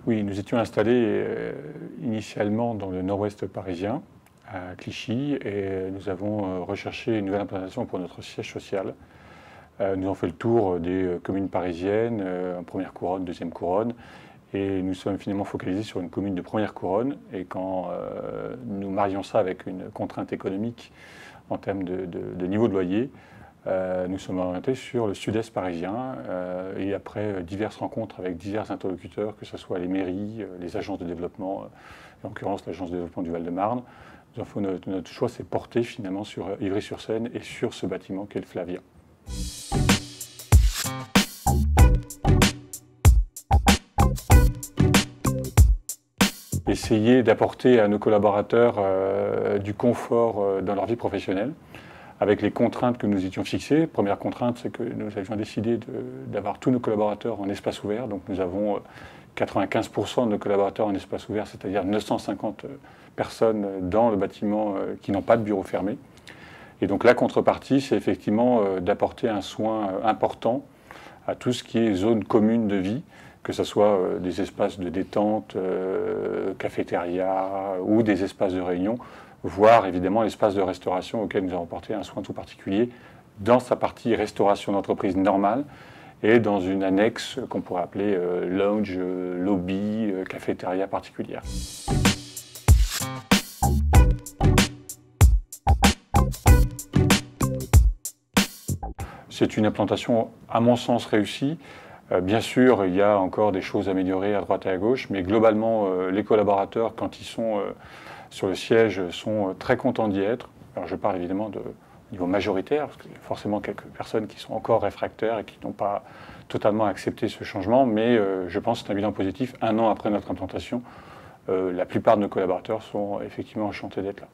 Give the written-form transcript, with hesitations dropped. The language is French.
Oui, nous étions installés initialement dans le nord-ouest parisien, à Clichy, et nous avons recherché une nouvelle implantation pour notre siège social. Nous avons fait le tour des communes parisiennes, en première couronne, deuxième couronne, et nous sommes finalement focalisés sur une commune de première couronne. Et quand nous marions ça avec une contrainte économique en termes de niveau de loyer, nous sommes orientés sur le sud-est parisien et après diverses rencontres avec divers interlocuteurs, que ce soit les mairies, les agences de développement, en l'occurrence l'agence de développement du Val-de-Marne, notre choix s'est porté finalement sur Ivry-sur-Seine et sur ce bâtiment qu'est le Flavia. Essayer d'apporter à nos collaborateurs du confort dans leur vie professionnelle, avec les contraintes que nous étions fixées. Première contrainte, c'est que nous avions décidé d'avoir tous nos collaborateurs en espace ouvert. Donc nous avons 95% de nos collaborateurs en espace ouvert, c'est-à-dire 950 personnes dans le bâtiment qui n'ont pas de bureau fermé. Et donc la contrepartie, c'est effectivement d'apporter un soin important à tout ce qui est zone commune de vie, que ce soit des espaces de détente, cafétéria ou des espaces de réunion, voire évidemment l'espace de restauration auquel nous avons porté un soin tout particulier dans sa partie restauration d'entreprise normale et dans une annexe qu'on pourrait appeler lounge, lobby, cafétéria particulière. C'est une implantation à mon sens réussie. Bien sûr, il y a encore des choses à améliorer à droite et à gauche, mais globalement, les collaborateurs, quand ils sont sur le siège, sont très contents d'y être. Alors je parle évidemment de niveau majoritaire, parce qu'il y a forcément quelques personnes qui sont encore réfractaires et qui n'ont pas totalement accepté ce changement, mais je pense que c'est un bilan positif. Un an après notre implantation, la plupart de nos collaborateurs sont effectivement enchantés d'être là.